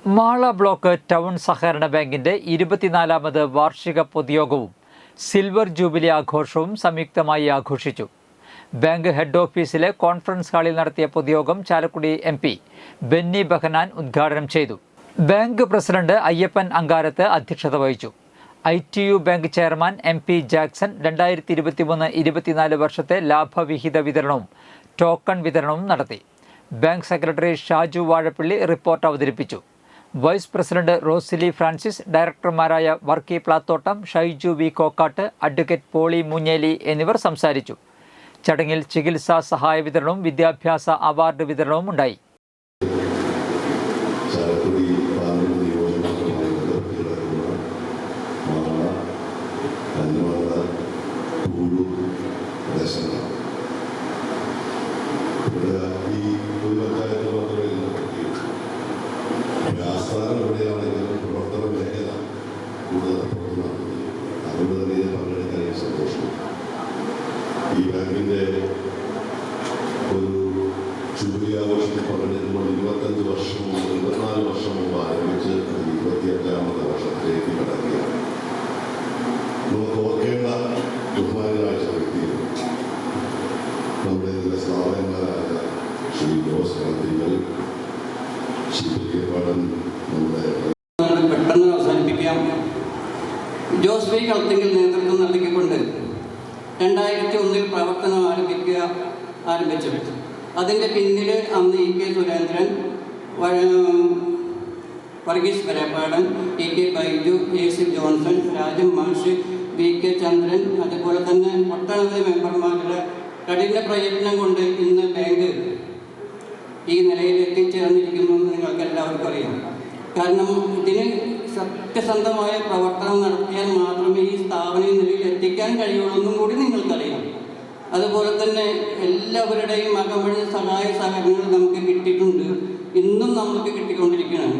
Mala block town സഹകരണ ബാങ്കിന്റെ 24ാമത് വാർഷിക പൊതുയോഗവും സിൽവർ ജൂബിലി ആഘോഷവും സംയുക്തമായി ആഘോഷിച്ചു. ബാങ്ക് ഹെഡ് ഓഫീസിലെ കോൺഫറൻസ് ഹാളിൽ നടത്തിയ പൊതുയോഗം ചാലക്കുടി MP ബെന്നി ബെഹനാൻ ഉദ്ഘാടനം ചെയ്തു. ബാങ്ക് പ്രസിഡന്റ് അയ്യപ്പൻ അങ്കാരത്ത് അധ്യക്ഷത വഹിച്ചു. ITU bank chairman MP Jackson 2023-24 വർഷത്തെ ലാഭവിഹിത വിതരണവും ടോക്കൺ വിതരണവും നടത്തി. Bank secretary Shaju Vazhappally report അവതരിപ്പിച്ചു. വൈസ് പ്രസിഡന്റ് റോസിലി ഫ്രാൻസിസ്, ഡയറക്ടർമാരായ വർക്കി പ്ലാത്തോട്ടം, ഷൈജു വി കോക്കാട്ട്, അഡ്വക്കേറ്റ് പോളി മൂഞ്ഞേലി എന്നിവർ സംസാരിച്ചു. ചടങ്ങിൽ ചികിത്സാ സഹായ വിതരണവും വിദ്യാഭ്യാസ അവാർഡ് വിതരണവും ഉണ്ടായി. ഈ ബാങ്കിൻ്റെ ഒരു ജൂബിലി ആഘോഷം പറഞ്ഞിരുമ്പോൾ 25 വർഷം മുമ്പ് 24 വർഷം മുമ്പ് ആരംഭിച്ച് 25ാമത്തെ വർഷത്തിലേക്ക് കടക്കുകയാണ്. നമുക്ക് ഓർക്കേണ്ട ബഹുമാനായ വ്യക്തികൾ നമ്മുടെ ഇതിലെ സ്ഥാപനങ്ങളായ ശ്രീ ജോസ് കളത്തിങ്കൽ, ശിവപാടൻ, നമ്മുടെ പെട്ടെന്ന് അവസാനിപ്പിക്കാം. ജോസ് വി കളത്തിങ്കൽ നേതൃത്വം നൽകിക്കൊണ്ട് 2001 പ്രവർത്തനം ആരംഭിച്ചു. അതിൻ്റെ പിന്നിൽ അന്ന് EK Surendran, Varghese Parappadan, EK Baiju, AC Johnson, Rajan Mash, VK ചന്ദ്രൻ, അതുപോലെ തന്നെ ഒട്ടനവധി മെമ്പർമാരുടെ കഠിന പ്രയത്നം കൊണ്ട് ഇന്ന് ബാങ്ക് ഈ നിലയിൽ എത്തിച്ചേർന്നിരിക്കുന്നു നിങ്ങൾക്ക് എല്ലാവർക്കും അറിയാം. കാരണം ഇതിന് സത്യസന്ധമായ പ്രവർത്തനം നടത്തിയാൽ മാത്രമേ ഈ സ്ഥാപനം ഈ നിലയിൽ എത്തിക്കാൻ കഴിയുള്ളൂ കൂടി നിങ്ങൾക്കറിയാം. അതുപോലെ തന്നെ എല്ലാവരുടെയും അകമഴിഞ്ഞ സഹായ സഹകരണങ്ങൾ നമുക്ക് കിട്ടിയിട്ടുണ്ട്, ഇന്നും നമുക്ക് കിട്ടിക്കൊണ്ടിരിക്കുകയാണ്.